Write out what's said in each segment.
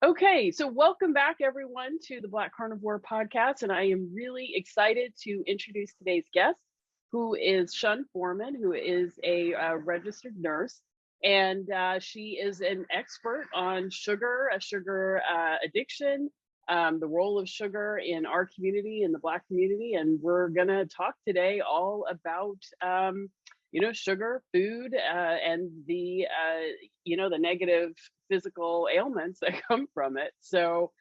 Okay, so welcome back everyone to the Black Carnivore podcast, and I am really excited to introduce today's guest, who is Shun Foreman, who is a registered nurse, and she is an expert on sugar addiction, the role of sugar in our community, in the Black community, and we're gonna talk today all about sugar, food, and the negative physical ailments that come from it. So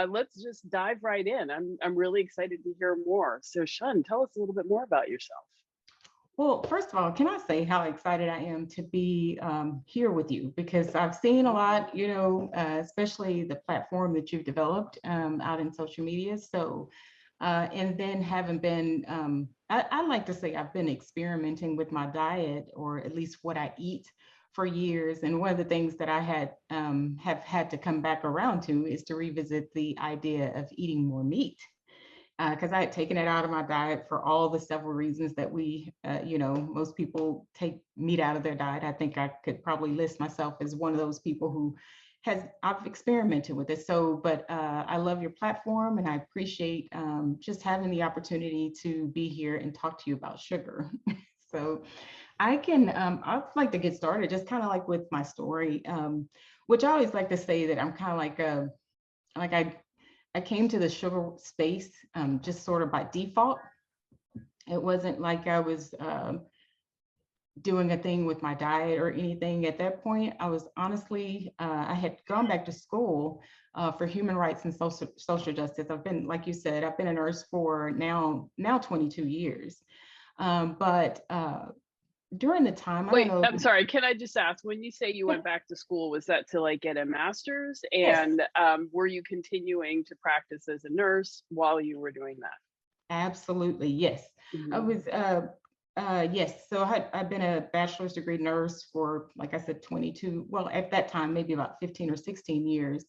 let's just dive right in. I'm really excited to hear more. So Shun, tell us a little bit more about yourself. Well, first of all, can I say how excited I am to be here with you? Because I've seen a lot, especially the platform that you've developed out in social media. So, and then having been, I like to say I've been experimenting with my diet, or at least what I eat, for years. And one of the things that I have had to come back around to is to revisit the idea of eating more meat, because I had taken it out of my diet for all the several reasons that most people take meat out of their diet. I think I could probably list myself as one of those people who I've experimented with it. So, but I love your platform, and I appreciate just having the opportunity to be here and talk to you about sugar. So I'd like to get started just kind of like with my story, which I always like to say that I'm kind of like I came to the sugar space just sort of by default. It wasn't like I was doing a thing with my diet or anything at that point. I was honestly, I had gone back to school for human rights and social justice. I've been, like you said, I've been a nurse for now 22 years. But during the time, I don't Wait, know. I'm sorry. Can I just ask, when you say you went back to school, was that to like get a master's? Yes, And were you continuing to practice as a nurse while you were doing that? absolutely. Yes. I Mhm. was, yes. So I've been a bachelor's degree nurse for, like I said, 22, well, at that time, maybe about 15 or 16 years.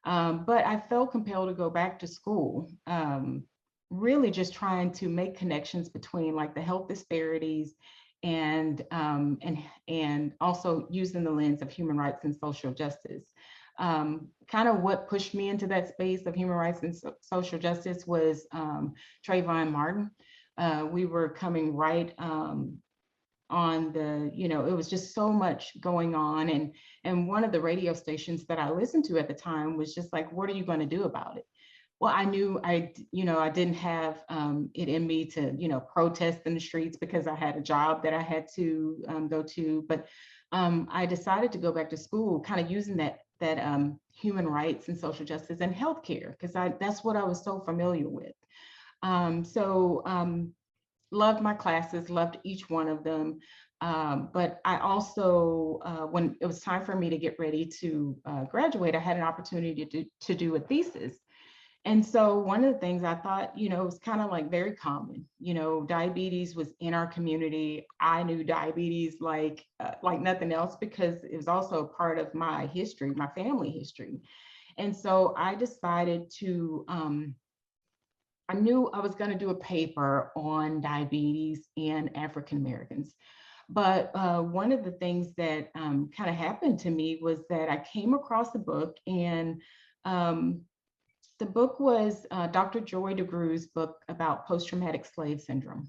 But I felt compelled to go back to school, really just trying to make connections between like the health disparities and also using the lens of human rights and social justice. Kind of what pushed me into that space of human rights and social justice was Trayvon Martin. We were coming right on it was just so much going on. And one of the radio stations that I listened to at the time was just like, what are you going to do about it? Well, I knew I didn't have it in me to, protest in the streets because I had a job that I had to go to. But I decided to go back to school, kind of using that human rights and social justice and healthcare, because that's what I was so familiar with. So loved my classes, loved each one of them. But I also, when it was time for me to get ready to graduate, I had an opportunity to do a thesis. And so one of the things I thought, was kind of like very common. Diabetes was in our community. I knew diabetes like nothing else because it was also a part of my history, my family history. And so I decided to I knew I was going to do a paper on diabetes and African Americans. But one of the things that kind of happened to me was that I came across a book, and um, the book was Dr. Joy DeGruy's book about post-traumatic slave syndrome.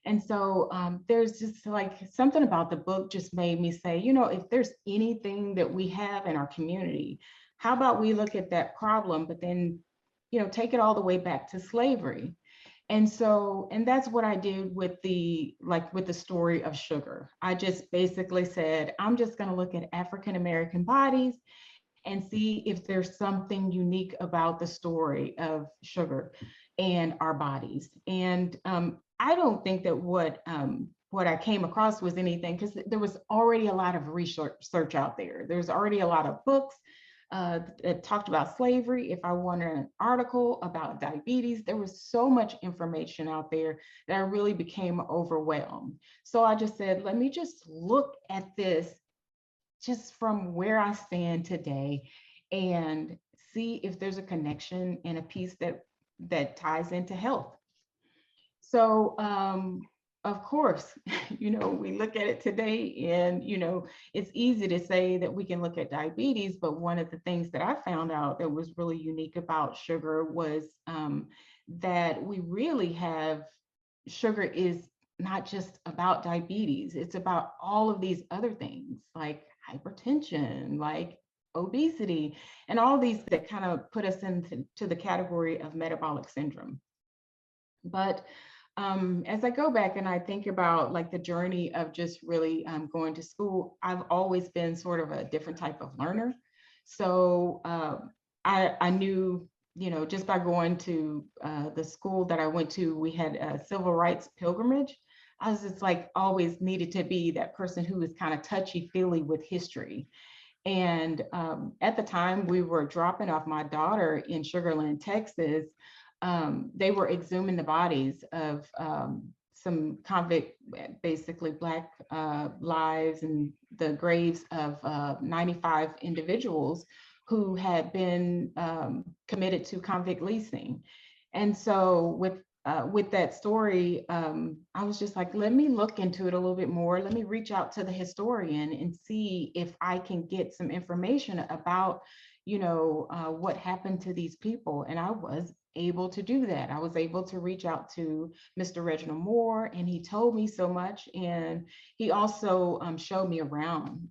And so there's just like something about the book just made me say, if there's anything that we have in our community, how about we look at that problem, but then, take it all the way back to slavery. And that's what I did with the story of sugar. I just basically said, I'm just going to look at African American bodies and see if there's something unique about the story of sugar and our bodies. And I don't think that what I came across was anything, because there was already a lot of research out there. There's already a lot of books that talked about slavery. If I wanted an article about diabetes, there was so much information out there that I really became overwhelmed. So I just said, let me just look at this just from where I stand today and see if there's a connection and a piece that ties into health. So of course, we look at it today and, it's easy to say that we can look at diabetes, but one of the things that I found out that was really unique about sugar was that we really have sugar is not just about diabetes, it's about all of these other things like hypertension, like obesity, and all these that kind of put us into the category of metabolic syndrome. But as I go back and I think about like the journey of just really going to school, I've always been sort of a different type of learner. So I knew, just by going to the school that I went to, we had a civil rights pilgrimage. I was just like always needed to be that person who was kind of touchy feely with history. And at the time we were dropping off my daughter in Sugar Land, Texas, they were exhuming the bodies of some convict, basically Black lives, and the graves of 95 individuals who had been committed to convict leasing. And so with that story, I was just like, let me look into it a little bit more. Let me reach out to the historian and see if I can get some information about, what happened to these people. And I was able to do that. I was able to reach out to Mr. Reginald Moore, and he told me so much. And he also showed me around,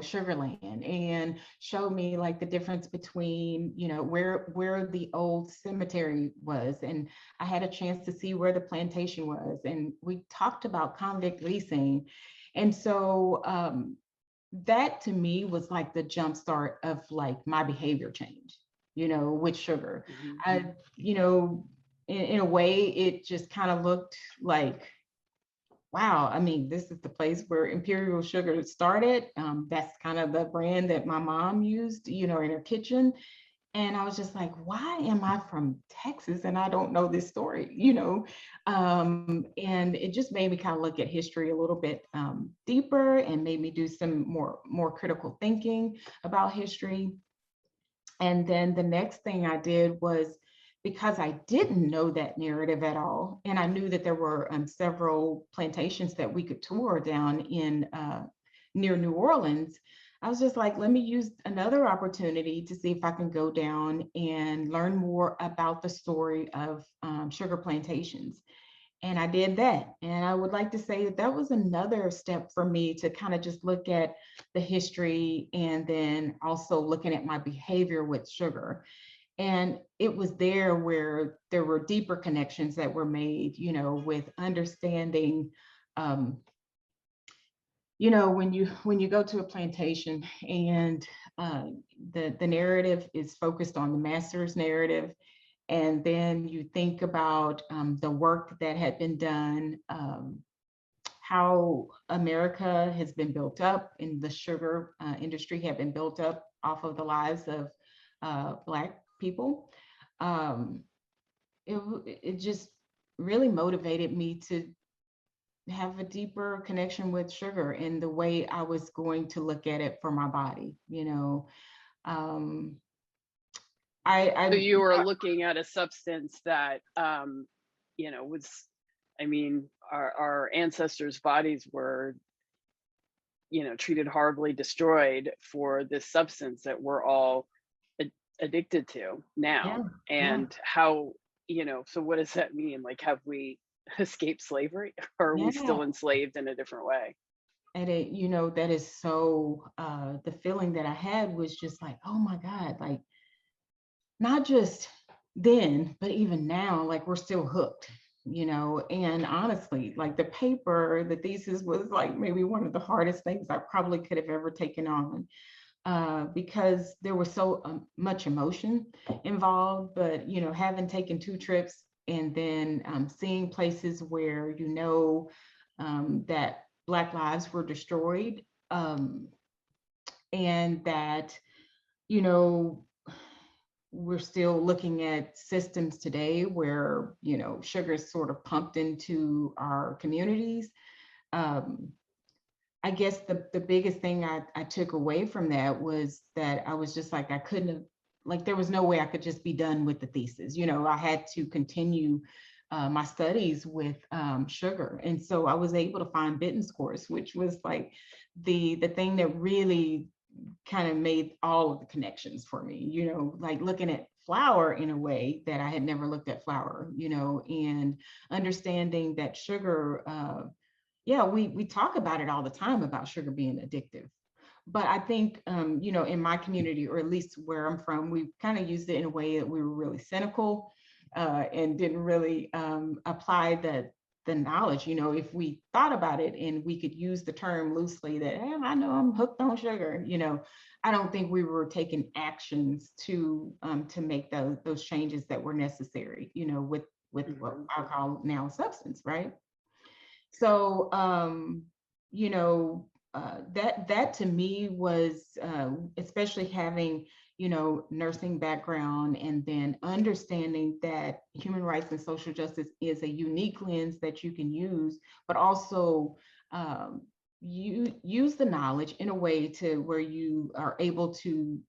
Sugar Land, and showed me like the difference between, where the old cemetery was. And I had a chance to see where the plantation was. And we talked about convict leasing. And so that to me was like the jumpstart of like my behavior change, with sugar. Mm-hmm. I, in a way, it just kind of looked like, wow, I mean, this is the place where Imperial Sugar started. That's kind of the brand that my mom used, in her kitchen. And I was just like, why am I from Texas and I don't know this story, and it just made me kind of look at history a little bit deeper, and made me do some more critical thinking about history. And then the next thing I did was, because I didn't know that narrative at all, and I knew that there were several plantations that we could tour down in near New Orleans, I was just like, let me use another opportunity to see if I can go down and learn more about the story of sugar plantations. And I did that. And I would like to say that that was another step for me to kind of just look at the history, and then also looking at my behavior with sugar. And it was there where there were deeper connections that were made, with understanding, when you go to a plantation, and the narrative is focused on the master's narrative, and then you think about the work that had been done, how America has been built up, and the sugar industry had been built up off of the lives of Black people. Um, it just really motivated me to have a deeper connection with sugar and the way I was going to look at it for my body. Um, So I you were looking at a substance that, was, I mean, our ancestors' bodies were, treated horribly, destroyed for this substance that we're all addicted to yeah, now. yeah, And how, so what does that mean? Like, have we escaped slavery, or are we yeah. still enslaved in a different way? And that is so, the feeling that I had was just like, oh my God, like not just then, but even now, like we're still hooked, and honestly, like the thesis was like maybe one of the hardest things I probably could have ever taken on, because there was so much emotion involved. But, having taken 2 trips, and then seeing places where, that Black lives were destroyed, and that, you know, we're still looking at systems today where, sugar is sort of pumped into our communities. Um, I guess the biggest thing I took away from that was that I was just like, I couldn't have, like, there was no way I could just be done with the thesis. I had to continue my studies with sugar. And so I was able to find Benton scores, which was like the thing that really kind of made all of the connections for me, like looking at flour in a way that I had never looked at flour, and understanding that sugar, yeah, we talk about it all the time about sugar being addictive. But I think, in my community, or at least where I'm from, we kind of used it in a way that we were really cynical, and didn't really apply the knowledge. If we thought about it and we could use the term loosely that, hey, I know I'm hooked on sugar, I don't think we were taking actions to make those changes that were necessary, with what I call now substance, right? So, that to me was, especially having, nursing background, and then understanding that human rights and social justice is a unique lens that you can use, but also you use the knowledge in a way to where you are able to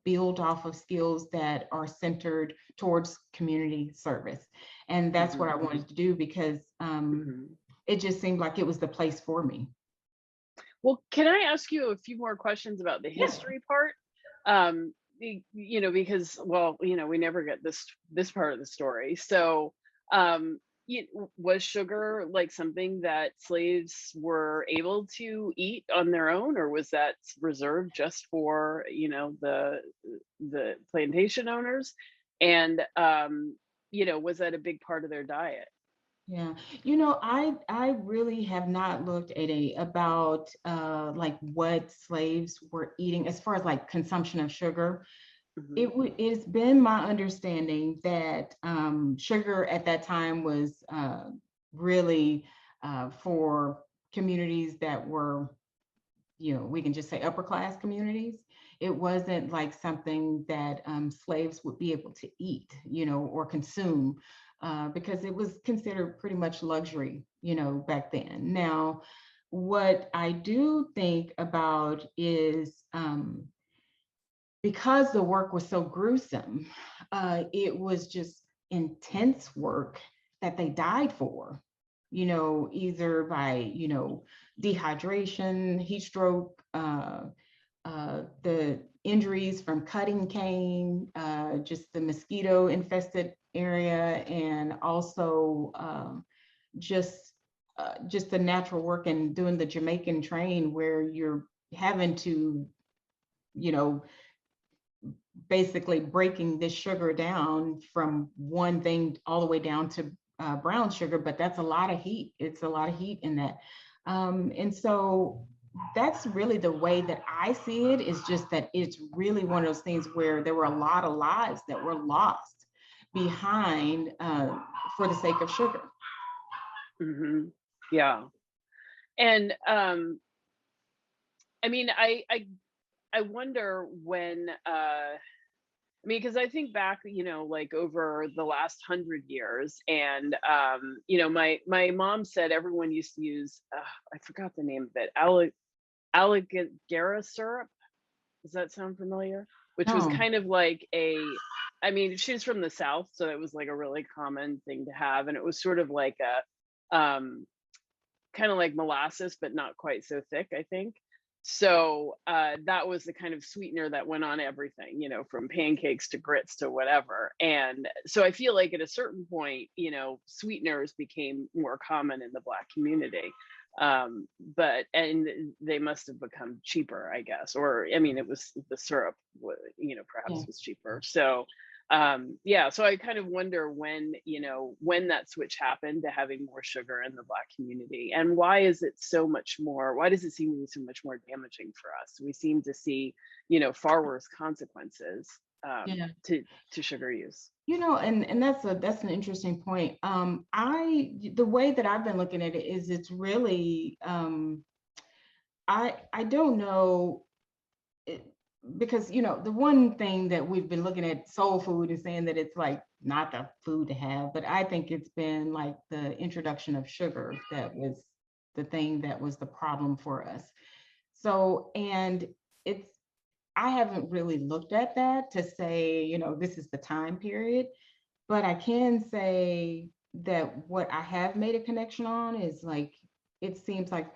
build off of skills that are centered towards community service. And that's what I wanted to do, because it just seemed like it was the place for me. Well, can I ask you a few more questions about the Yeah. history part? Because, well, we never get this part of the story. So, was sugar like something that slaves were able to eat on their own, or was that reserved just for, the plantation owners? And, was that a big part of their diet? Yeah, I really have not looked at about like what slaves were eating as far as like consumption of sugar. It's been my understanding that sugar at that time was really for communities that were, we can just say upper class communities. It wasn't like something that slaves would be able to eat, or consume, because it was considered pretty much luxury, back then. Now, what I do think about is, because the work was so gruesome, it was just intense work that they died for, either by, dehydration, heat stroke, the injuries from cutting cane, just the mosquito infested area, and also just the natural work and doing the Jamaican train where you're having to, you know, basically breaking this sugar down from one thing all the way down to brown sugar, but that's a lot of heat. It's a lot of heat in that. And so that's really the way that I see it, is just that it's really one of those things where there were a lot of lives that were lost behind for the sake of sugar. Mm-hmm. Yeah. And I mean, I wonder when I mean, because I think back, like over the last 100 years, and my mom said everyone used to use I forgot the name of it, alligator syrup. Does that sound familiar? Which was Oh, kind of like I mean, she's from the South, so it was like a really common thing to have, and it was sort of like a kind of like molasses, but not quite so thick, I think. So that was the kind of sweetener that went on everything, from pancakes to grits to whatever. And so I feel like at a certain point, sweeteners became more common in the Black community. And they must have become cheaper, I guess. Or, I mean, it was the syrup, yeah. perhaps was cheaper. So yeah, so I kind of wonder when that switch happened to having more sugar in the Black community, and why is it so much more, why does it seem to be so much more damaging for us? We seem to see far worse consequences Yeah. to sugar use. And that's an interesting point. The way that I've been looking at it is, it's really, I don't know, it, because the one thing that we've been looking at soul food is saying that it's like not the food to have, but I think it's been like the introduction of sugar that was the thing that was the problem for us. So, and it's, I haven't really looked at that to say, this is the time period, but I can say that what I have made a connection on is like, it seems like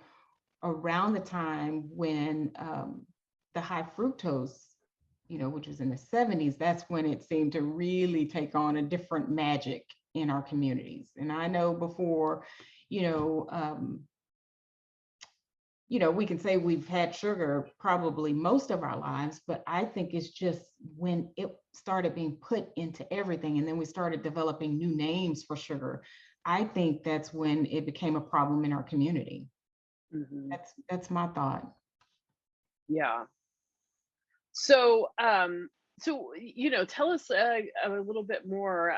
around the time when the high fructose, which was in the 70s, that's when it seemed to really take on a different magic in our communities. And I know before, you know, um, we can say we've had sugar probably most of our lives, but I think it's just when it started being put into everything and then we started developing new names for sugar, I think that's when it became a problem in our community. Hmm. That's my thought. Yeah. So, tell us a little bit more.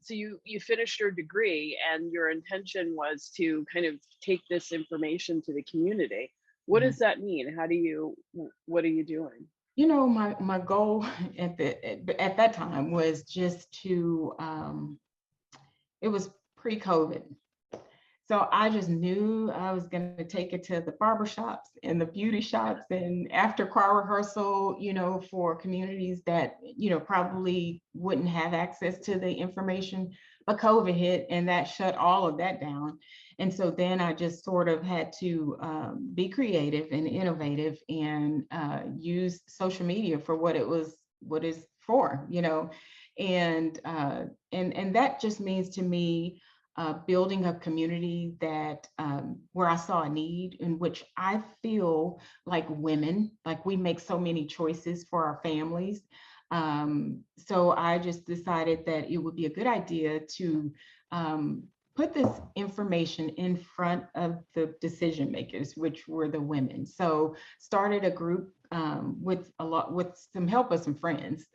So you finished your degree, and your intention was to kind of take this information to the community. What Mhm. does that mean? What are you doing? My goal at that time was just to it was pre-COVID. So I just knew I was going to take it to the barber shops and the beauty shops and after choir rehearsal, for communities that, probably wouldn't have access to the information. But COVID hit and that shut all of that down. And so then I just sort of had to be creative and innovative and use social media for what is for, and that just means to me building a community that where I saw a need in which I feel like women, like we make so many choices for our families. So I just decided that it would be a good idea to put this information in front of the decision makers, which were the women. So started a group with some help of some friends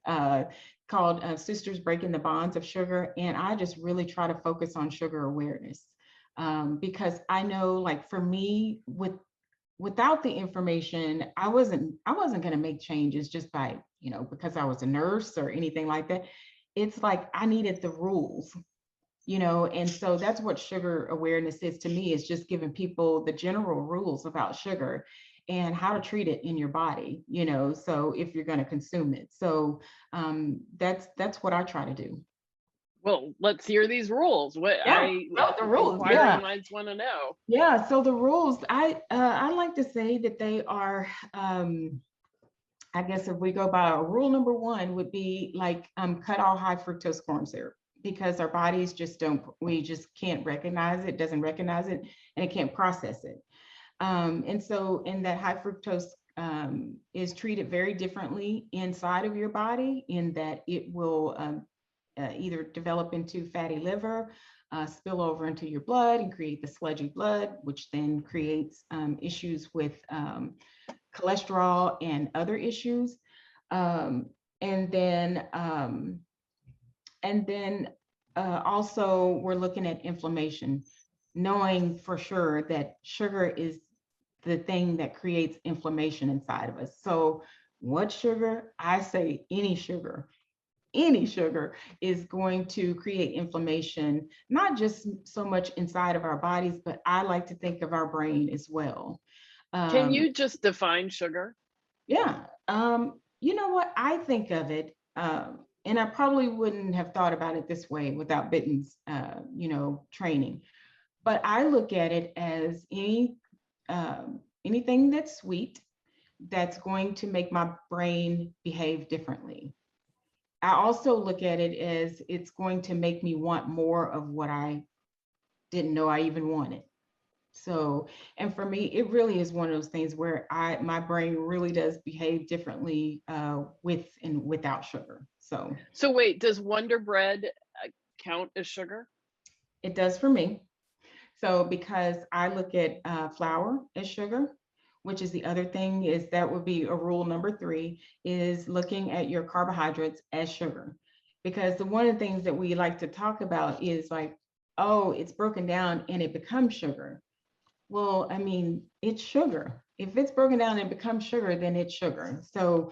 called Sisters Breaking the Bonds of Sugar. And I just really try to focus on sugar awareness because I know, like for me, without the information, I wasn't going to make changes just by, because I was a nurse or anything like that. It's like I needed the rules, and so that's what sugar awareness is to me, is just giving people the general rules about sugar and how to treat it in your body, so if you're going to consume it. So that's what I try to do. Well, let's hear these rules. What Yeah, I oh, the rules. inquiring Yeah, minds want to know. yeah. So the rules, I like to say that they are. I guess if we go by rule number one would be like cut all high fructose corn syrup, because our bodies just don't, we just can't recognize it, doesn't recognize it, and it can't process it. And so, in that high fructose is treated very differently inside of your body, in that it will either develop into fatty liver, spill over into your blood and create the sludgy blood, which then creates issues with cholesterol and other issues. Um, and then also we're looking at inflammation, knowing for sure that sugar is the thing that creates inflammation inside of us. So what sugar? I say any sugar is going to create inflammation, not just so much inside of our bodies, but I like to think of our brain as well. Can Um, you just define sugar? yeah. You know what? I think of it, and I probably wouldn't have thought about it this way without Bitten's, training. But I look at it as anything that's sweet that's going to make my brain behave differently. I also look at it as it's going to make me want more of what I didn't know I even wanted. So, and for me, it really is one of those things where my brain really does behave differently with and without sugar. So So wait, does Wonder Bread count as sugar? it does for me. So because I look at flour as sugar, which is the other thing, is that would be a rule number three, is looking at your carbohydrates as sugar. Because one of the things that we like to talk about is like, oh, it's broken down and it becomes sugar. Well, I mean, it's sugar. If it's broken down and becomes sugar, then it's sugar. So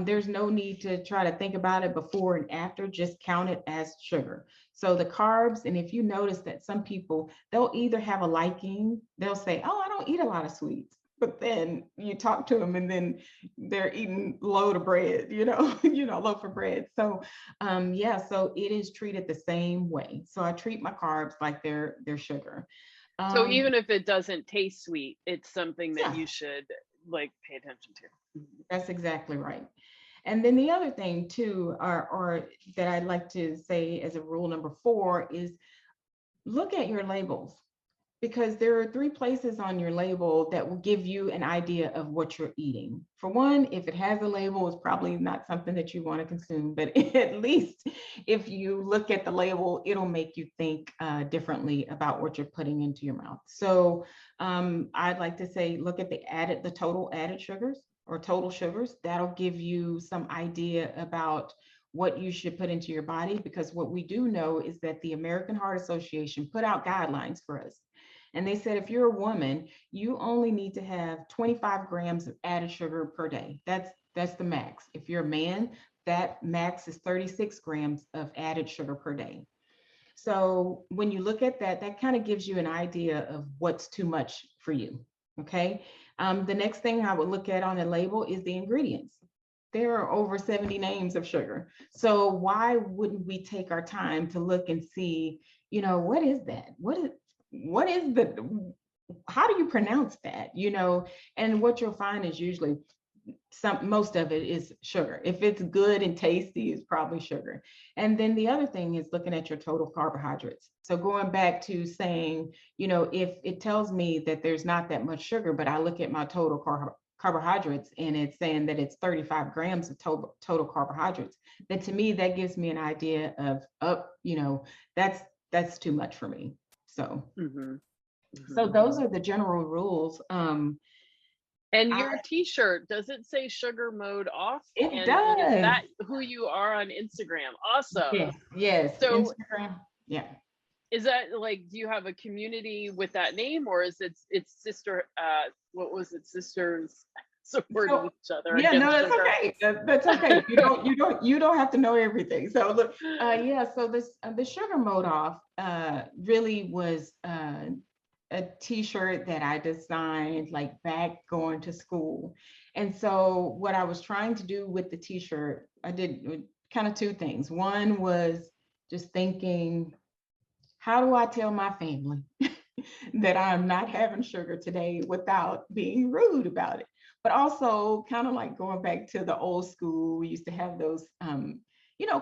there's no need to try to think about it before and after, just count it as sugar. So the carbs, and if you notice that some people, they'll either have a liking, they'll say, oh, I don't eat a lot of sweets. but then you talk to them and then they're eating load of bread, loaf of bread. So yeah, so it is treated the same way. So I treat my carbs like they're sugar. So Um, even if it doesn't taste sweet, it's something that yeah, you should like pay attention to. that's exactly right. And then the other thing too, or that I'd like to say as a rule number 4 is look at your labels, because there are 3 places on your label that will give you an idea of what you're eating. For one, if it has a label, it's probably not something that you want to consume, but at least if you look at the label, it'll make you think differently about what you're putting into your mouth. So I'd like to say, look at the total added sugars or total sugars. That'll give you some idea about what you should put into your body, because what we do know is that the American Heart Association put out guidelines for us. And they said, if you're a woman, you only need to have 25 grams of added sugar per day. That's the max. If you're a man, that max is 36 grams of added sugar per day. So when you look at that, that kind of gives you an idea of what's too much for you. Okay. The next thing I would look at on the label is the ingredients. There are over 70 names of sugar. So why wouldn't we take our time to look and see, what is that? What is the, how do you pronounce that? And what you'll find is usually most of it is sugar. If it's good and tasty, it's probably sugar. And then the other thing is looking at your total carbohydrates. So going back to saying, if it tells me that there's not that much sugar, but I look at my total carbohydrates and it's saying that it's 35 grams of total carbohydrates, then to me that gives me an idea of that's too much for me. So so those are the general rules. And your t-shirt, does it say sugar mode off? It And is does. that who you are on Instagram? Awesome. Yes, So Instagram. Yeah. is that like, do you have a community with that name, or is it's sister, what was it, sisters supporting each other Yeah, no, against that's sugar? okay. That's okay. You don't have to know everything. So look, yeah. So the sugar mode off really was a T-shirt that I designed like back going to school. And so what I was trying to do with the T-shirt, I did kind of 2 things. One was just thinking, how do I tell my family that I'm not having sugar today without being rude about it? But also kind of like going back to the old school, we used to have those,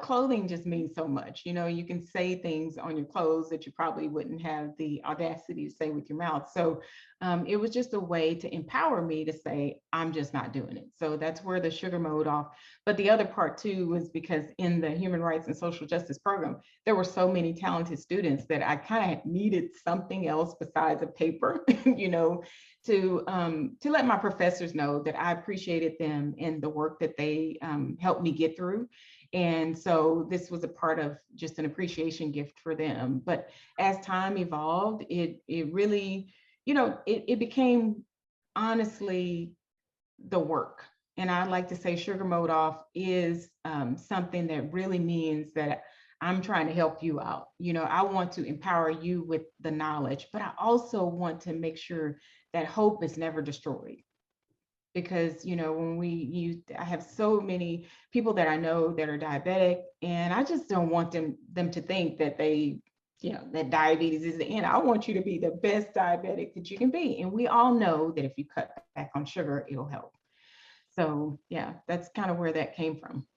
clothing just means so much. You can say things on your clothes that you probably wouldn't have the audacity to say with your mouth. So it was just a way to empower me to say, I'm just not doing it. So that's where the sugar mode off. But the other part too was because in the Human Rights and Social Justice program, there were so many talented students that I kind of needed something else besides a paper, to let my professors know that I appreciated them and the work that they helped me get through. And so this was a part of just an appreciation gift for them. But as time evolved, it really, it became honestly the work. And I like to say sugar mode off is something that really means that I'm trying to help you out. I want to empower you with the knowledge, but I also want to make sure that hope is never destroyed. Because when I have so many people that I know that are diabetic, and I just don't want them to think that that diabetes is the end. I want you to be the best diabetic that you can be. And we all know that if you cut back on sugar, it'll help. So yeah, that's kind of where that came from.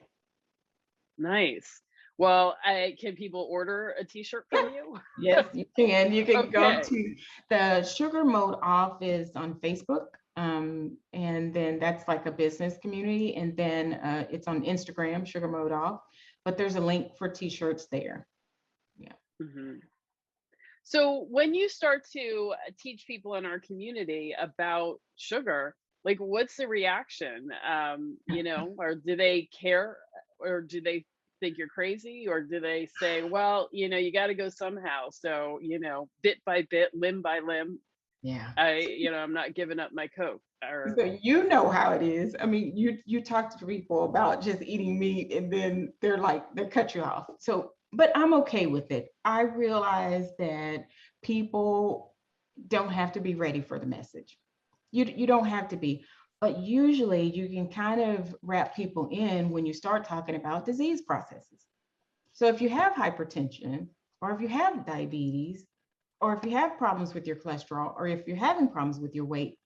Nice. Well, can people order a t-shirt from you? Yes, you can. You can go Okay. to the Sugar Mode Off is on Facebook. And then that's like a business community. And then it's on Instagram, Sugar Mode Off. But there's a link for t-shirts there. Yeah. So when you start to teach people in our community about sugar, like what's the reaction? Or do they care, or do they think you're crazy, or do they say, well, you got to go somehow. So, bit by bit, limb by limb, Yeah. I'm not giving up my Coke. Or So you know how it is. I mean, you talk to people about just eating meat and then they cut you off. So, but I'm okay with it. I realize that people don't have to be ready for the message. You don't have to be. But usually you can kind of wrap people in when you start talking about disease processes. So if you have hypertension, or if you have diabetes, or if you have problems with your cholesterol, or if you're having problems with your weight,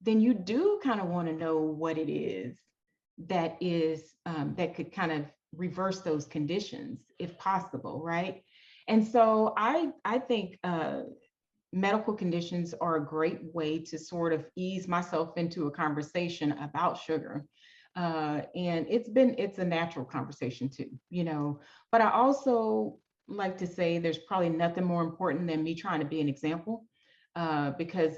then you do kind of want to know what it is that could kind of reverse those conditions if possible, right? And so I think medical conditions are a great way to sort of ease myself into a conversation about sugar. And it's a natural conversation too, but I also like to say there's probably nothing more important than me trying to be an example, because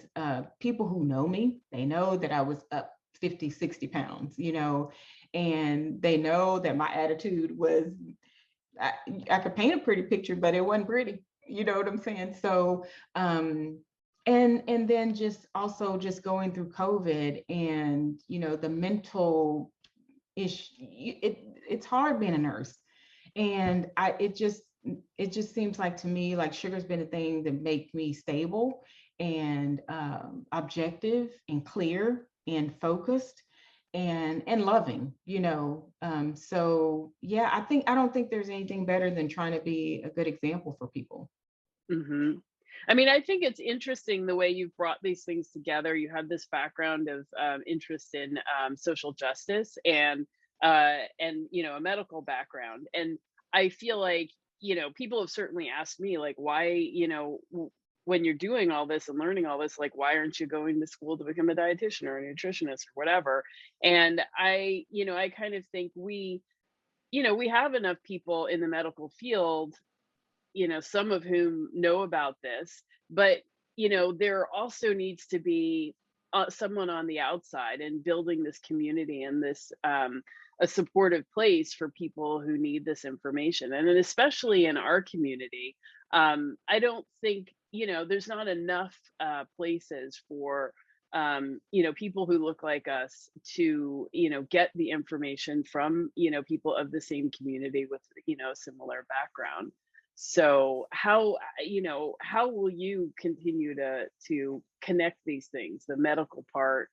people who know me, they know that I was up 50, 60 pounds, and they know that my attitude was, I, I could paint a pretty picture, but it wasn't pretty. You know what I'm saying? So, and then just also just going through COVID, and the mental issue. It's hard being a nurse, and it just seems like to me like sugar's been a thing that make me stable and objective and clear and focused and loving, so yeah, I don't think there's anything better than trying to be a good example for people. Hmm. I mean, I think it's interesting the way you've brought these things together. You have this background of interest in social justice and a medical background, and I feel like people have certainly asked me like why when you're doing all this and learning all this, like why aren't you going to school to become a dietitian or a nutritionist or whatever? And I kind of think we have enough people in the medical field, some of whom know about this, but there also needs to be someone on the outside and building this community and this a supportive place for people who need this information, and then especially in our community. I don't think there's not enough places for people who look like us to get the information from people of the same community with a similar background. So how will you continue to connect these things, the medical part,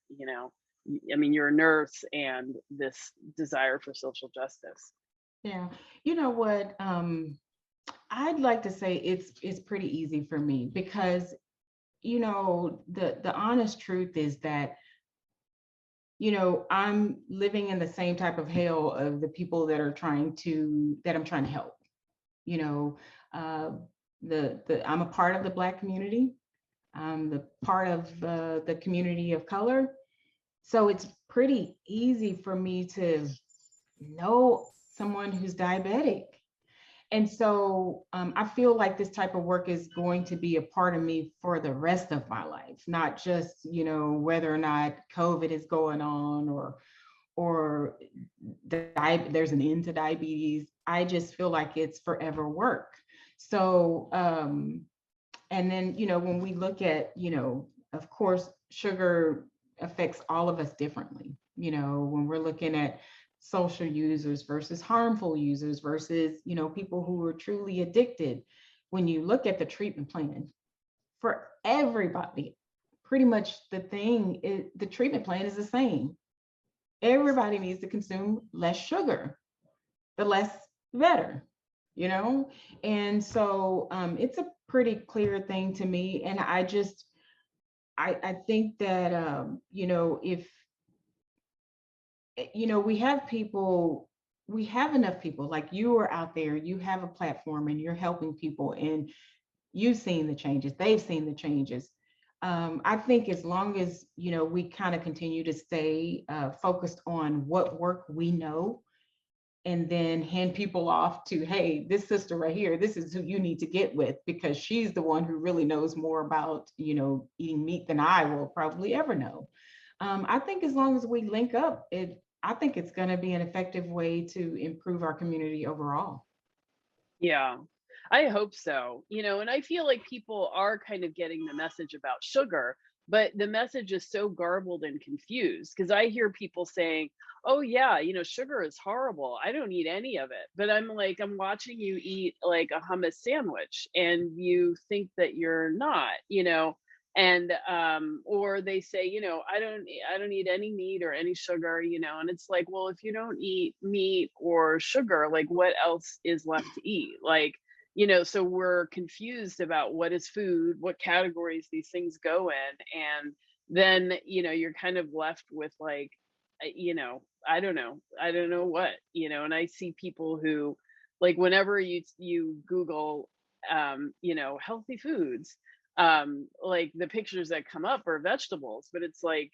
I mean, you're a nurse and this desire for social justice. Yeah, you know what, I'd like to say it's pretty easy for me because the honest truth is that I'm living in the same type of hell of the people that I'm trying to help. you know uh, the I'm a part of the Black community. I'm the part of the community of color, so it's pretty easy for me to know someone who's diabetic. And so I feel like this type of work is going to be a part of me for the rest of my life, not just, whether or not COVID is going on or there's an end to diabetes. I just feel like it's forever work. So, and then, when we look at, of course, sugar affects all of us differently. When we're looking at social users versus harmful users versus, people who are truly addicted. When you look at the treatment plan for everybody, pretty much the treatment plan is the same. Everybody needs to consume less sugar, the less the better, you know? And so it's a pretty clear thing to me. And I think that, if, we have enough people like you are out there, you have a platform and you're helping people and you've seen the changes, they've seen the changes. I think as long as, we kind of continue to stay focused on what work we know and then hand people off to, hey, this sister right here, this is who you need to get with because she's the one who really knows more about, eating meat than I will probably ever know. I think as long as we link up, I think it's going to be an effective way to improve our community overall. Yeah, I hope so. And I feel like people are kind of getting the message about sugar, but the message is so garbled and confused because I hear people saying, "Oh yeah, sugar is horrible. I don't eat any of it." But I'm like, I'm watching you eat like a hummus sandwich and you think that you're not. And or they say, I don't eat any meat or any sugar, and it's like, well, if you don't eat meat or sugar, like what else is left to eat? Like, so we're confused about what is food, what categories these things go in. And then, you're kind of left with like, I don't know what, and I see people who, like, whenever you Google healthy foods, like the pictures that come up are vegetables, but it's like,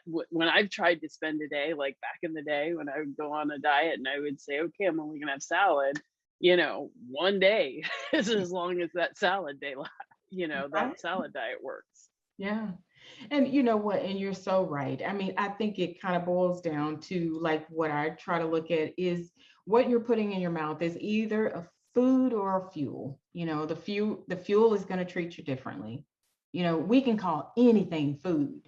when I've tried to spend a day, like back in the day when I would go on a diet and I would say, okay, I'm only gonna have salad, one day is as long as that salad day lasts, that Right. salad diet works. Yeah. And you know what? And you're so right. I mean, I think it kind of boils down to like what I try to look at is what you're putting in your mouth is either a food or a fuel. The fuel is going to treat you differently. We can call anything food,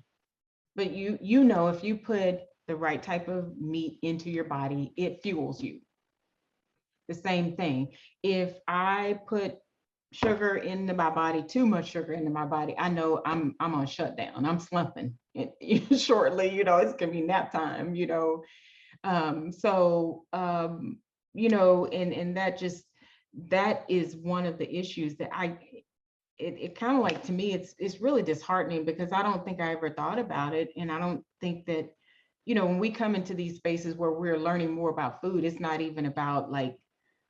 but if you put the right type of meat into your body, it fuels you. The same thing. If I put sugar into my body, too much sugar into my body, I know I'm on shutdown. I'm slumping shortly. It's gonna be nap time. And that is one of the issues that it kind of like to me it's really disheartening because I don't think I ever thought about it, and I don't think that when we come into these spaces where we're learning more about food, it's not even about like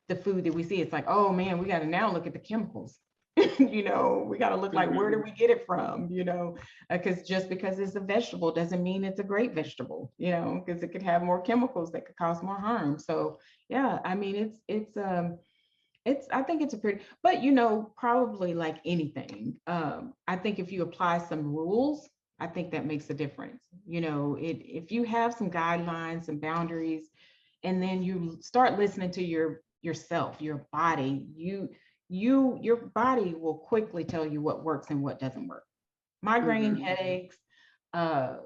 the food that we see. It's like, oh man, we got to now look at the chemicals. We got to look like, where Hmm. did we get it from? Because just because it's a vegetable doesn't mean it's a great vegetable, because it could have more chemicals that could cause more harm. So yeah, I mean, I think it's a pretty, but probably like anything, I think if you apply some rules, I think that makes a difference. If you have some guidelines, some boundaries, and then you start listening to yourself, your body, your body will quickly tell you what works and what doesn't work. Migraine, Hmm. headaches, uh,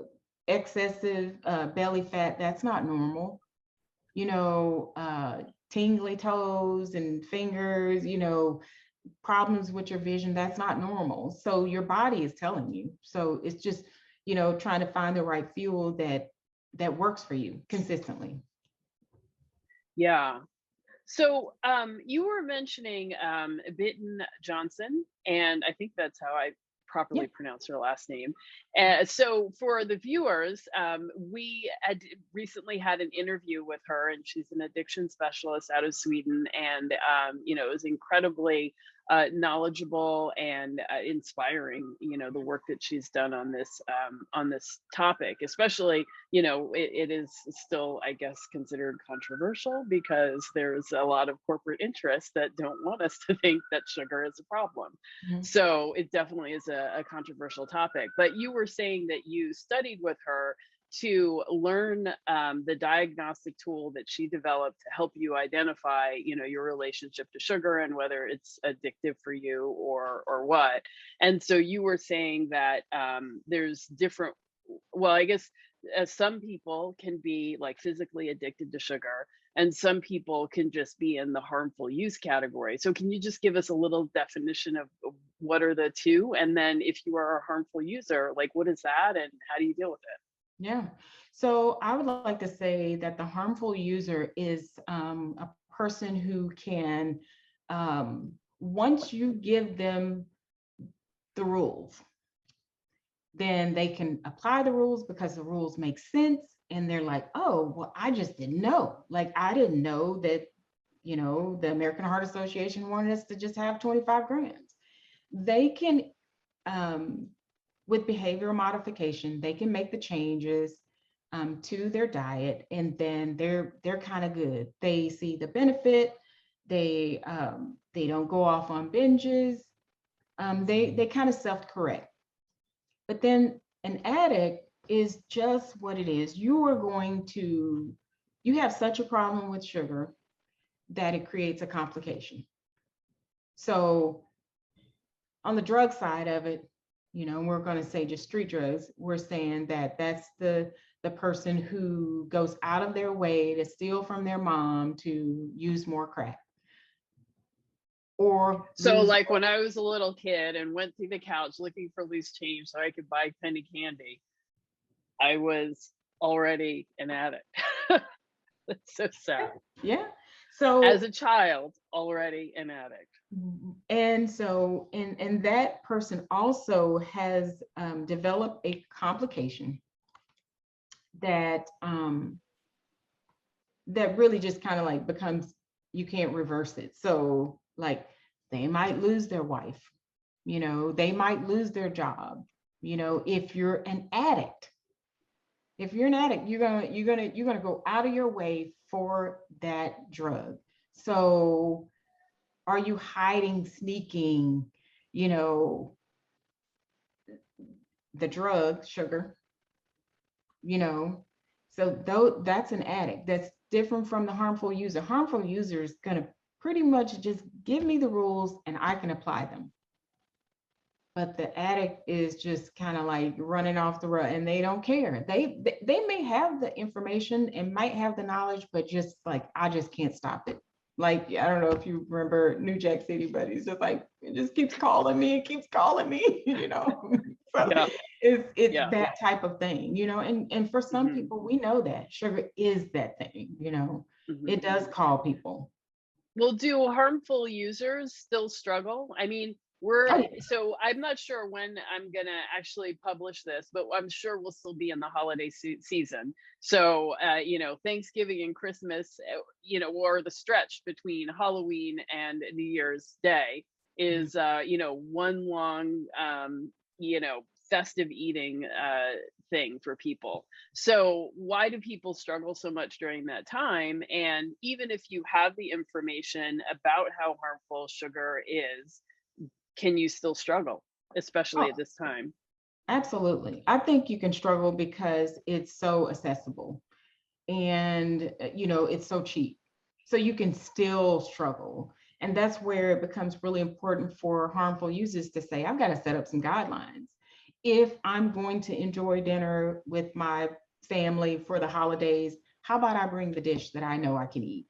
excessive belly fat, that's not normal. Tingly toes and fingers, problems with your vision, that's not normal. So your body is telling you. So it's just, trying to find the right fuel that works for you consistently. Yeah. So, you were mentioning Bitten Johnson, and I think that's how I Yeah. properly pronounce her last name. So, for the viewers, we had recently had an interview with her, and she's an addiction specialist out of Sweden, and it was incredibly knowledgeable and inspiring. The work that she's done on this topic, especially, it is still, I guess, considered controversial because there's a lot of corporate interests that don't want us to think that sugar is a problem. Mhm. So it definitely is a controversial topic. But you were saying that you studied with her to learn the diagnostic tool that she developed to help you identify, your relationship to sugar and whether it's addictive for you or what. And so you were saying that there's different, well, I guess some people can be like physically addicted to sugar, and some people can just be in the harmful use category. So can you just give us a little definition of what are the two? And then if you are a harmful user, like what is that and how do you deal with it? Yeah. So I would like to say that the harmful user is a person who can, once you give them the rules, then they can apply the rules because the rules make sense. And they're like, oh, well, I just didn't know. Like, I didn't know that, the American Heart Association wanted us to just have 25 grams. They can, um, with behavioral modification, they can make the changes to their diet, and then they're kind of good. They see the benefit. They don't go off on binges. They kind of self correct. But then an addict is just what it is. You have such a problem with sugar that it creates a complication. So on the drug side of it, we're going to say just street drugs. We're saying that that's the person who goes out of their way to steal from their mom to use more crack. or So lose. like when I was a little kid and went through the couch looking for loose change so I could buy penny candy, I was already an addict. That's so sad. Yeah. So, As a child, already an addict. and so, and that person also has developed a complication that that really just kind of like becomes, you can't reverse it. So like they might lose their wife, you know, they might lose their job. You know, if you're an addict, you're gonna go out of your way for that drug. So are you hiding, sneaking, you know, the drug, sugar, you know? So though that's an addict, that's different from the harmful user. Harmful user is gonna pretty much just give me the rules and I can apply them. But the addict is just kind of like running off the road and they don't care. They may have the information and might have the knowledge, but just like I just can't stop it. Like I don't know if you remember New Jack City, but he's just like it just keeps calling me and keeps calling me, you know. So Yeah. it's Yeah. that type of thing, you know. And for some Hmm. people, we know that sugar is that thing, you know. Hmm. It does call people. Well, do harmful users still struggle? I mean, we're Oh, yeah. so I'm not sure when I'm gonna actually publish this, but I'm sure we'll still be in the holiday season. So, Thanksgiving and Christmas, or the stretch between Halloween and New Year's Day is, one long, festive eating thing for people. So, why do people struggle so much during that time? And even if you have the information about how harmful sugar is, can you still struggle, especially Oh, at this time? absolutely. I think you can struggle because it's so accessible and you know it's so cheap. So you can still struggle. And that's where it becomes really important for harmful users to say, I've got to set up some guidelines. If I'm going to enjoy dinner with my family for the holidays, how about I bring the dish that I know I can eat?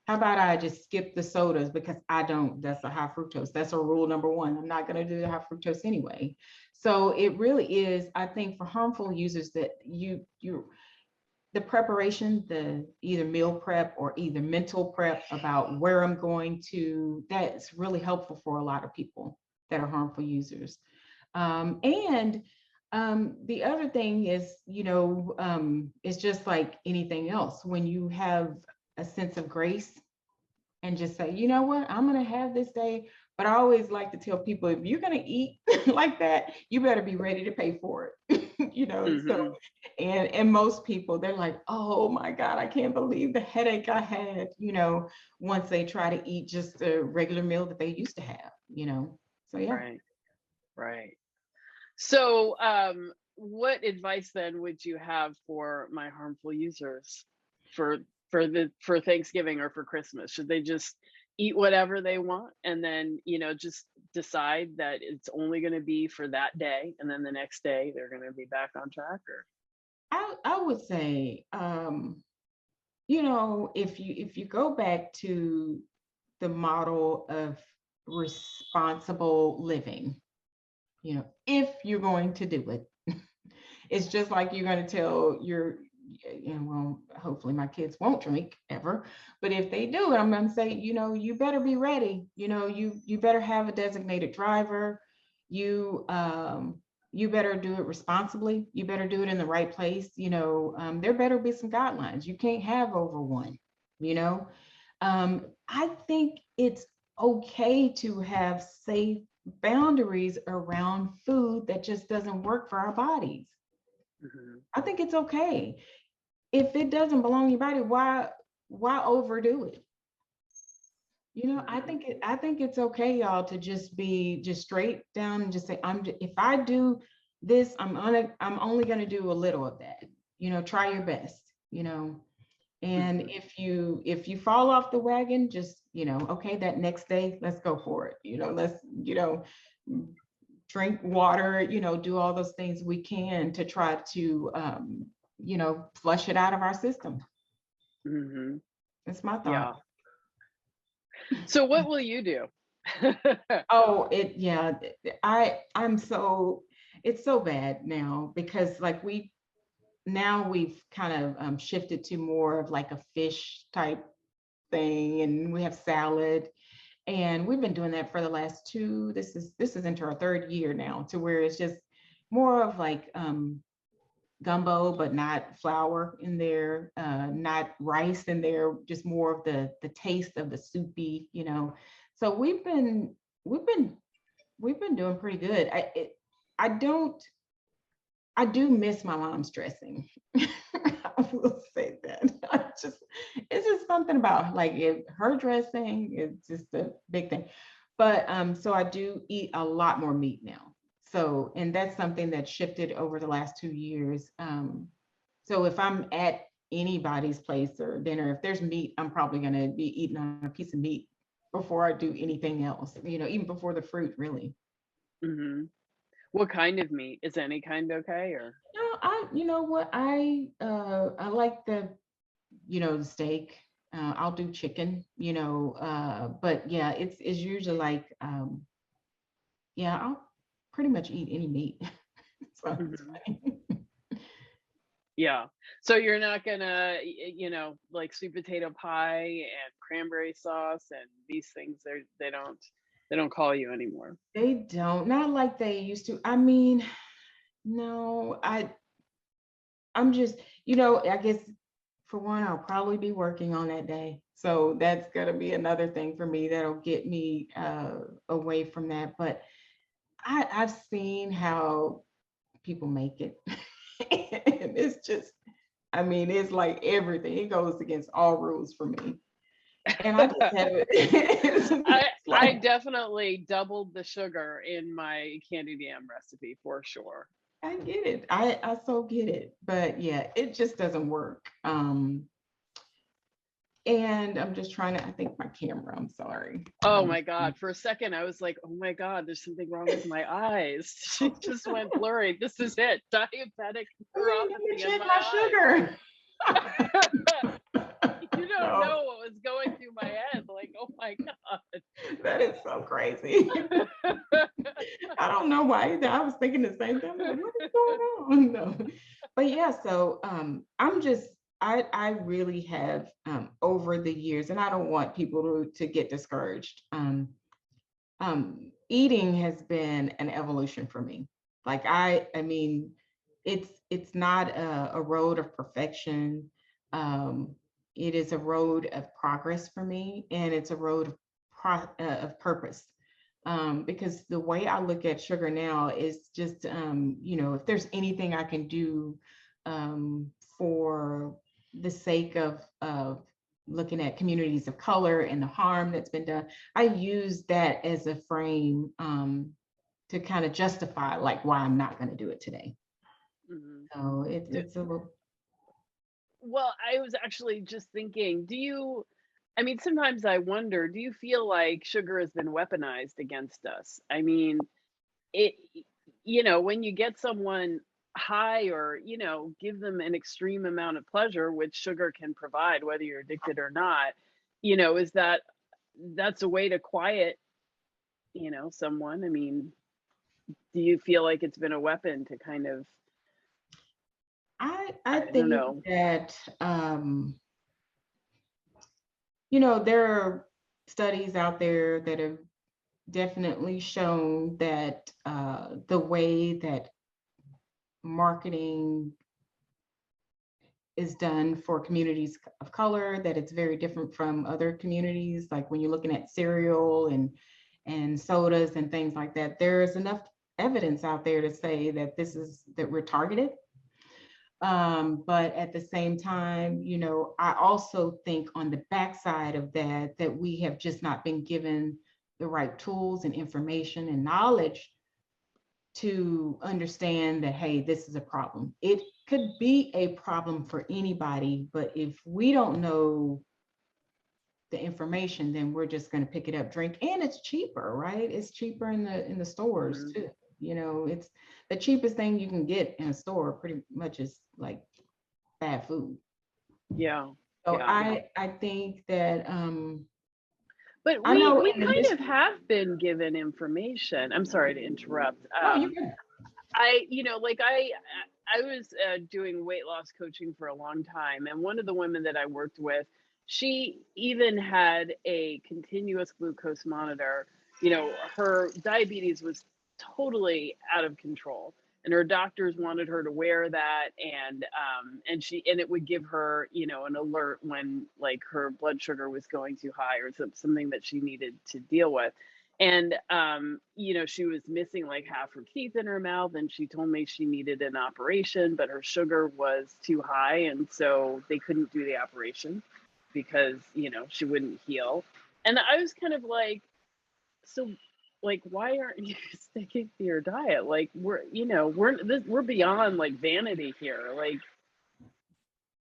How about I just skip the sodas because I don't, that's a high fructose. That's a rule number one. I'm not going to do the high fructose anyway. So it really is, I think, for harmful users that you the preparation, the either meal prep or either mental prep about where I'm going to, that's really helpful for a lot of people that are harmful users. And the other thing is, it's just like anything else. When you have a sense of grace and just say, you know what, I'm going to have this day. But I always like to tell people, if you're going to eat like that, you better be ready to pay for it. So, Hmm. and most people, they're like, oh my God, I can't believe the headache I had, once they try to eat just a regular meal that they used to have. So yeah. Right, right. So, what advice then would you have for my harmful users for for Thanksgiving or for Christmas? Should they just eat whatever they want and then, just decide that it's only going to be for that day and then the next day they're going to be back on track? Or I would say, if you go back to the model of responsible living, if you're going to do it, it's just like you're going to tell well, hopefully my kids won't drink ever, but if they do, I'm going to say, you better be ready. You better have a designated driver. You better do it responsibly. You better do it in the right place. There better be some guidelines. You can't have over one. you know I think it's okay to have safe boundaries around food that just doesn't work for our bodies. Mhm. I think it's okay. If it doesn't belong in your body, why overdo it? Mhm. I think it's okay, y'all, to just be just straight down and just say, if I do this, I'm only gonna do a little of that. Try your best, and Mhm. if you fall off the wagon, just, okay, that next day, let's go for it. Let's, drink water, do all those things we can to try to flush it out of our system. Mhm. That's my Yeah. thought. So what will you do? Oh, yeah, I'm so, it's so bad now because like we've kind of shifted to more of like a fish type thing, and we have salad, and we've been doing that for the last this is into our third year now, to where it's just more of like gumbo, but not flour in there, not rice in there, just more of the taste of the soupy, you know. So we've been we've been doing pretty good. I don't I do miss my mom's dressing. I will say that. It's just something about like her dressing is just a big thing. But so I do eat a lot more meat now. So, and that's something that shifted over the last 2 years. So if I'm at anybody's place or dinner, if there's meat, I'm probably gonna be eating on a piece of meat before I do anything else, you know, even before the fruit, really. Hmm. What kind of meat? Is any kind okay or? No, you know what, I like the steak. I'll do chicken, but yeah, it's usually like yeah, I'll pretty much eat any meat. So it's Mhm. fine. Yeah. So you're not gonna, like sweet potato pie and cranberry sauce and these things, they don't call you anymore. They don't, not like they used to. I mean, no, I'm just, I guess for one, I'll probably be working on that day. So that's gonna be another thing for me that'll get me away from that. But I've seen how people make it. And it's just, I mean, it's like everything. It goes against all rules for me. And I just have it. I It's I like, definitely doubled the sugar in my candied yam recipe for sure. I get it. I so get it. But yeah, it just doesn't work. And I'm just trying to, I think my camera, I'm sorry. Oh my God. For a second, I was like, oh my God, there's something wrong with my eyes. She just went blurry. This is it. Diabetic Wait, let me neuropathy in check my my eyes. sugar. You don't No, know what was going through my head. Like, oh my that is so crazy. God. I don't know why either. I was thinking the same thing. I'm like, what is going on? No. But yeah, so I really have over the years, and I don't want people to get discouraged. Eating has been an evolution for me. Like I mean, it's not a road of perfection. Um, it is a road of progress for me, and it's a road of purpose. Because the way I look at sugar now is just, if there's anything I can do for the sake of looking at communities of color and the harm that's been done, I use that as a frame to kind of justify like why I'm not going to do it today. Mhm. So it's a little. Well, I was actually just thinking, I mean, sometimes I wonder, do you feel like sugar has been weaponized against us? I mean, it, when you get someone high or, give them an extreme amount of pleasure, which sugar can provide, whether you're addicted or not, is that's a way to quiet, someone? I mean, do you feel like it's been a weapon to kind of, I I don't think know. that there are studies out there that have definitely shown that the way that marketing is done for communities of color, that it's very different from other communities. Like when you're looking at cereal and sodas and things like that, there's enough evidence out there to say that that we're targeted. But at the same time, I also think on the backside of that we have just not been given the right tools and information and knowledge to understand that, hey, this is a problem. It could be a problem for anybody, but if we don't know the information, then we're just going to pick it up, drink, and it's cheaper, right? It's cheaper in the stores Mhm. too. It's the cheapest thing you can get in a store pretty much is like bad food. Yeah. So Yeah. I think that But I we know we in the kind of mystery. have been given information. I'm sorry to interrupt. Oh, you good. Like I was doing weight loss coaching for a long time, and one of the women that I worked with, she even had a continuous glucose monitor. Her diabetes was totally out of control, and her doctors wanted her to wear that, and it would give her, an alert when like her blood sugar was going too high or something that she needed to deal with. And she was missing like half her teeth in her mouth, and she told me she needed an operation, but her sugar was too high, and so they couldn't do the operation because she wouldn't heal. And I was kind of like, so, like, why aren't you sticking to your diet? Like, we're beyond like vanity here. Like,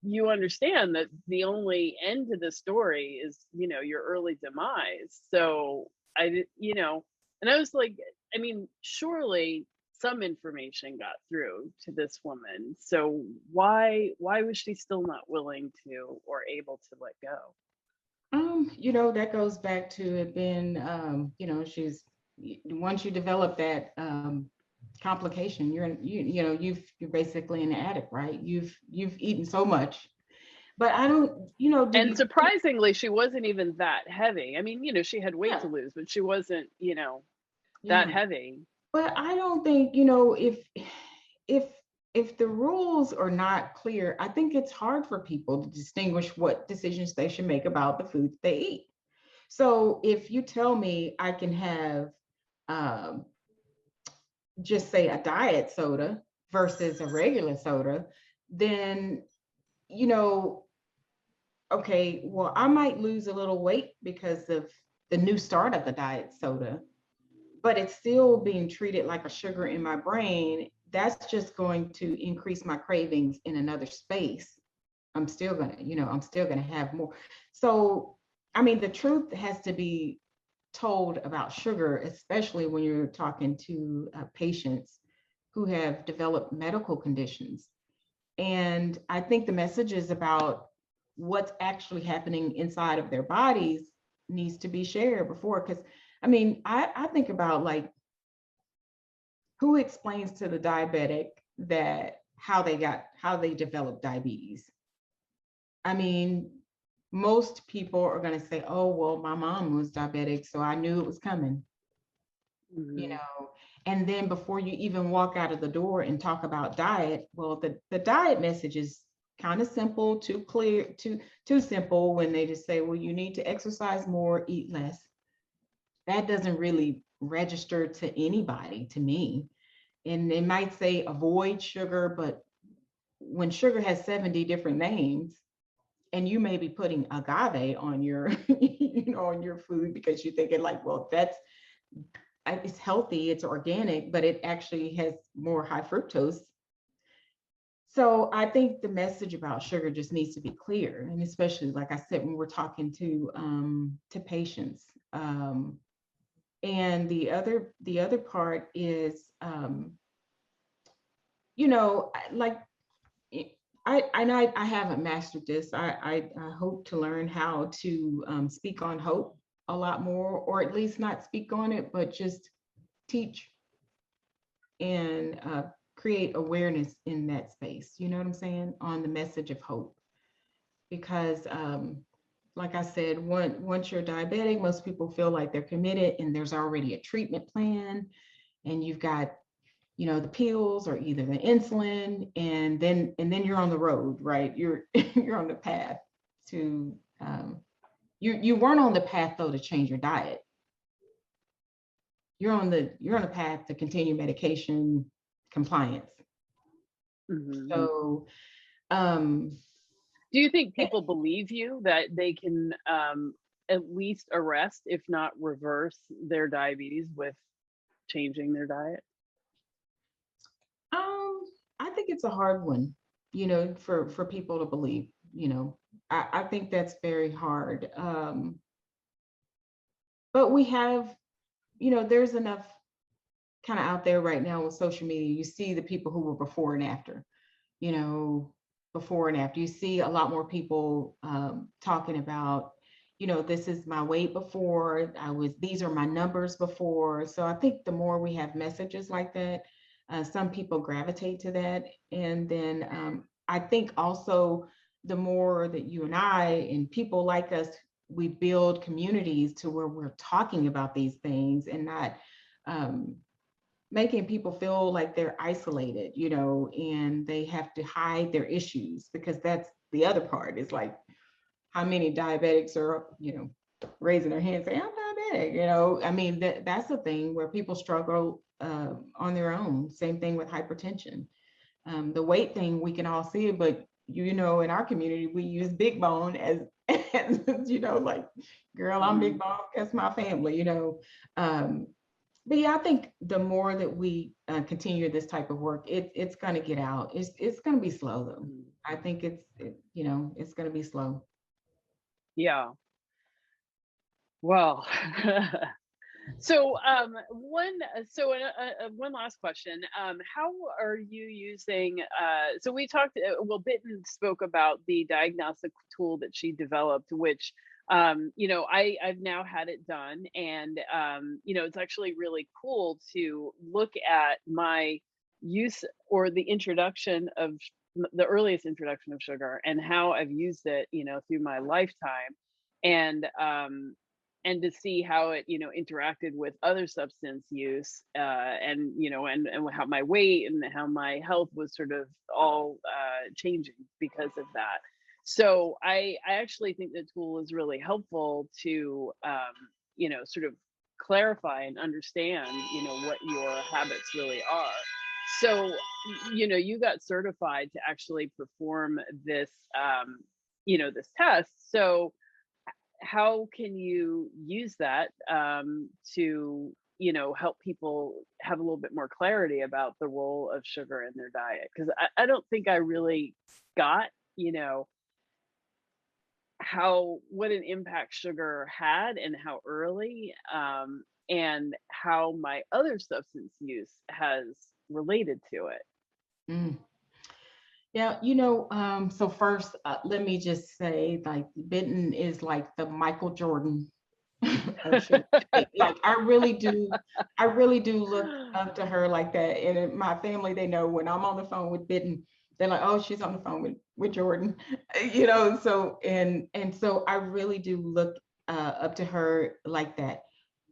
you understand that the only end to the story is, your early demise. So I did, and I was like, I mean, surely some information got through to this woman. So why was she still not willing to or able to let go? That goes back to it being, she's once you develop that complication, you're basically an addict, right? You've eaten so much, but I don't, to And be, surprisingly, she wasn't even that heavy. I mean, she had weight yeah, to lose, but she wasn't, that yeah. heavy. But I don't think, if if the rules are not clear, I think it's hard for people to distinguish what decisions they should make about the food they eat. So if you tell me I can have um, just say a diet soda versus a regular soda, then you know, okay, well, I might lose a little weight because of the new start of the diet soda, but it's still being treated like a sugar in my brain. That's just going to increase my cravings in another space. I'm still gonna have more. So, I mean, the truth has to be told about sugar, especially when you're talking to patients who have developed medical conditions. And I think the messages about what's actually happening inside of their bodies needs to be shared before. Because I mean, I think about like who explains to the diabetic that how they developed diabetes. I mean, most people are going to say, oh, well, my mom was diabetic, so I knew it was coming, you Hmm. know. And then before you even walk out of the door and talk about diet, well, the diet message is kind of simple, too clear, too simple when they just say, well, you need to exercise more, eat less. That doesn't really register to anybody, to me. And they might say avoid sugar, but when sugar has 70 different names, and you may be putting agave on your on your food because you're thinking like, well, that's it's healthy, it's organic, but it actually has more high fructose. So I think the message about sugar just needs to be clear, and especially like I said, when we're talking to patients. And the other part is, like I haven't mastered this. I hope to learn how to speak on hope a lot more, or at least not speak on it, but just teach and create awareness in that space. You know what I'm saying? On the message of hope, because like I said, once you're diabetic, most people feel like they're committed, and there's already a treatment plan, and you've got the pills or either the insulin, and then you're on the road, right? You're you're on the path to you weren't on the path though to change your diet. You're on the path to continue medication compliance. Hmm. So um Do you think people believe you that they can at least arrest, if not reverse, their diabetes with changing their diet? um I think it's a hard one, for people to believe. I think that's very hard. But we have, there's enough kind of out there right now with social media. You see the people who were before and after, you know, before and after. You see a lot more people talking about, this is my weight before, these are my numbers before. So I think the more we have messages like that, some people gravitate to that. And then I think also the more that you and I and people like us, we build communities to where we're talking about these things and not um, making people feel like they're isolated, and they have to hide their issues, because that's the other part. Is like, how many diabetics are, raising their hands saying, I'm diabetic, I mean, that's the thing where people struggle on their own. Same thing with hypertension. The weight thing, we can all see it, but in our community, we use big bone as like, girl, I'm big bone, that's my family, Um, but yeah, I think the more that we continue this type of work, it's going to get out. It's going to be slow though. I think it's going to be slow. Yeah. Well, so one last question. How are you using? So we talked. Well, Bitten spoke about the diagnostic tool that she developed, which I've now had it done, and it's actually really cool to look at my use or the earliest introduction of sugar and how I've used it, through my lifetime, and to see how it interacted with other substance use, and how my weight and how my health was sort of all changing because of that. So I actually think the tool is really helpful to sort of clarify and understand what your habits really are. So you got certified to actually perform this this test. So how can you use that to help people have a little bit more clarity about the role of sugar in their diet? Because I don't think I really got what an impact sugar had and how early, and how my other substance use has related to it. Mm. Yeah, so first, let me just say, like, Benton is like the Michael Jordan of sugar. Like, I really do look up to her like that. And in my family, they know when I'm on the phone with Benton, they're like, oh, she's on the phone with Jordan, So so I really do look up to her like that.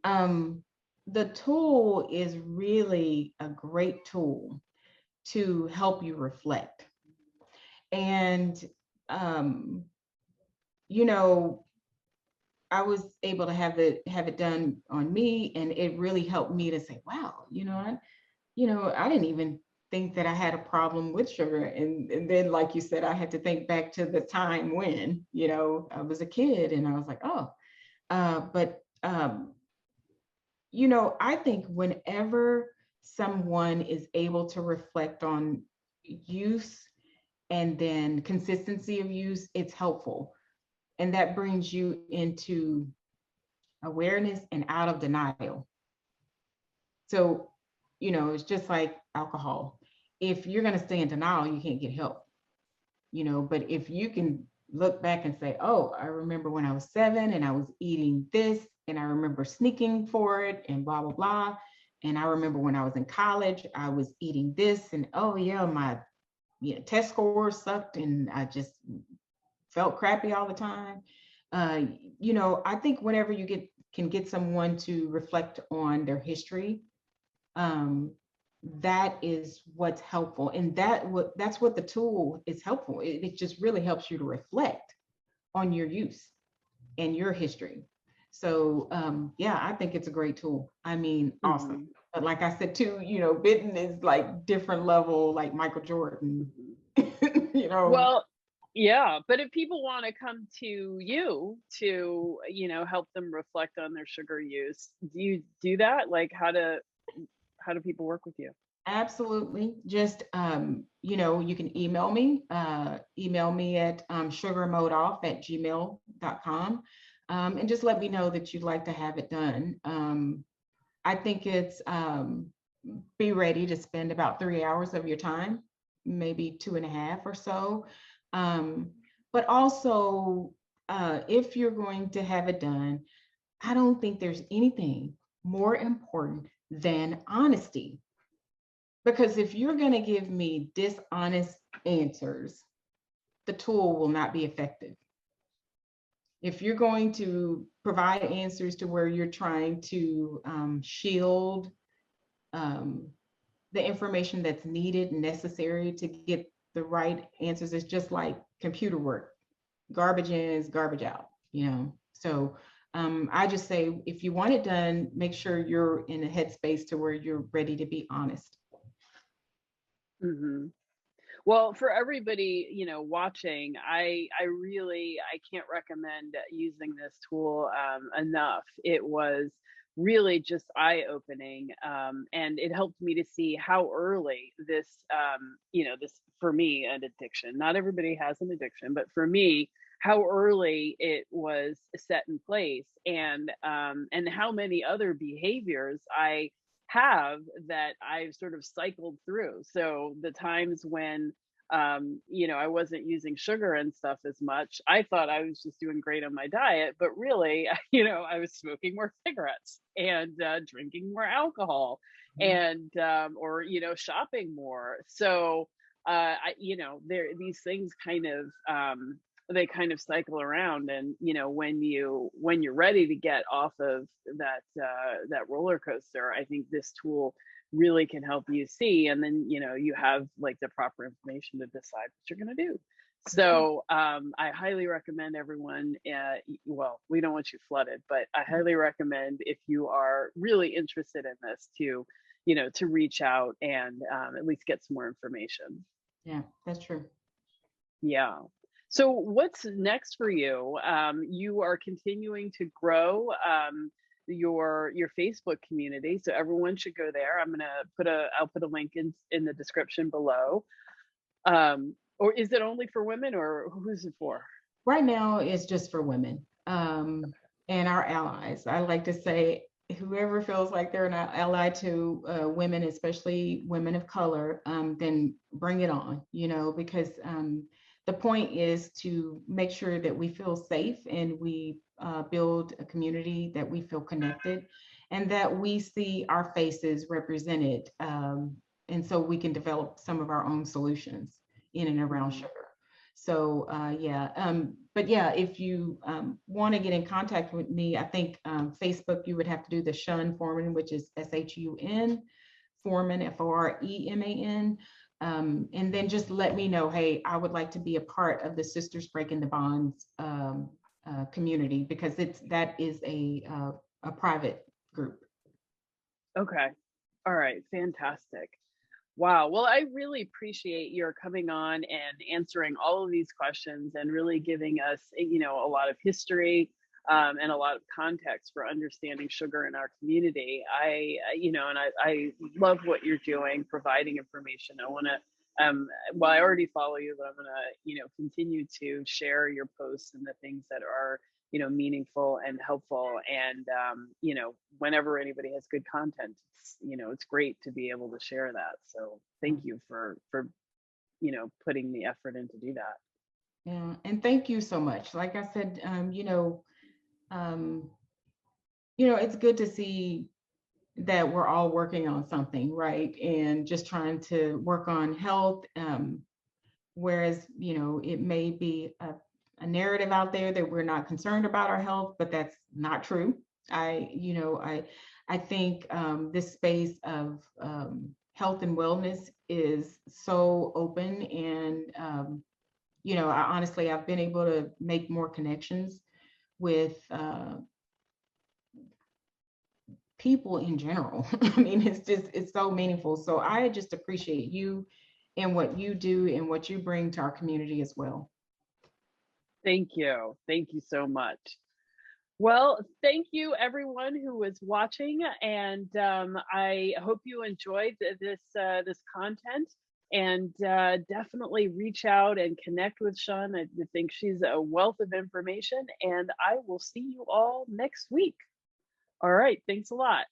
Um, the tool is really a great tool to help you reflect. And um, you know, I was able to have it done on me, and it really helped me to say, wow, I didn't even think that I had a problem with sugar. And then, like you said, I had to think back to the time when, I was a kid, and I was like, oh, but I think whenever someone is able to reflect on use and then consistency of use, it's helpful. And that brings you into awareness and out of denial. So, it's just like alcohol. If you're going to stay in denial, you can't get help, but if you can look back and say, oh, I remember when I was 7 and I was eating this, and I remember sneaking for it and blah, blah, blah. And I remember when I was in college, I was eating this, and oh, yeah, my test scores sucked and I just felt crappy all the time. I think whenever you can get someone to reflect on their history, um, that is what's helpful, and that's what the tool is helpful. It just really helps you to reflect on your use and your history. So yeah, I think it's a great tool. I mean, awesome. But like I said too, Bitten is like different level, like Michael Jordan. Well, yeah, but if people want to come to you to help them reflect on their sugar use, do you do that? Like, how do people work with you? Absolutely. Just, you can email me, at sugarmodeoff@gmail.com, and just let me know that you'd like to have it done. I think it's be ready to spend about 3 hours of your time, maybe 2.5 or so. But also if you're going to have it done, I don't think there's anything more important than honesty. Because if you're going to give me dishonest answers, the tool will not be effective. If you're going to provide answers to where you're trying to shield um, the information that's needed and necessary to get the right answers, it's just like computer work. Garbage in is garbage out, you know? So I just say, if you want it done, make sure you're in a headspace to where you're ready to be honest. Hmm. Well, for everybody, watching, I can't recommend using this tool enough. It was really just eye-opening, and it helped me to see how early this for me an addiction. Not everybody has an addiction, but for me, how early it was set in place, and how many other behaviors I have that I've sort of cycled through. So the times when I wasn't using sugar and stuff as much, I thought I was just doing great on my diet, but really, I was smoking more cigarettes and drinking more alcohol and or shopping more. So there these things kind of they kind of cycle around, and when you're ready to get off of that roller coaster, I think this tool really can help you see, and then you have like the proper information to decide what you're going to do. So I highly recommend everyone, well, we don't want you flooded, but I highly recommend, if you are really interested in this, to reach out and at least get some more information. Yeah, that's true. Yeah. So what's next for you? You are continuing to grow your Facebook community, so everyone should go there. I'll put a link in the description below. Or is it only for women, or who's it for? Right now, it's just for women and our allies. I like to say, whoever feels like they're an ally to women, especially women of color, then bring it on, because the point is to make sure that we feel safe and we build a community that we feel connected and that we see our faces represented. And so we can develop some of our own solutions in and around sugar. So but yeah, if you want to get in contact with me, I think Facebook, you would have to do the Shun Foreman, which is SHUN Foreman, FOREMAN. And then just let me know, hey, I would like to be a part of the Sisters Breaking the Bonds community, because that is a private group. Okay. All right. Fantastic. Wow. Well, I really appreciate your coming on and answering all of these questions and really giving us, a lot of history and a lot of context for understanding sugar in our community. I love what you're doing, providing information. I want to, well, I already follow you, but I'm going to, continue to share your posts and the things that are, meaningful and helpful. And, whenever anybody has good content, it's great to be able to share that. So thank you for putting the effort in to do that. Yeah, and thank you so much. Like I said, um, it's good to see that we're all working on something, right? And just trying to work on health. Whereas, it may be a narrative out there that we're not concerned about our health, but that's not true. I think this space of health and wellness is so open, and I've been able to make more connections with people in general. I mean, it's so meaningful. So I just appreciate you and what you do and what you bring to our community as well. Thank you. Thank you so much. Well, thank you everyone who was watching, and I hope you enjoyed this content. And definitely reach out and connect with Shun. I think she's a wealth of information, and I will see you all next week. All right, thanks a lot.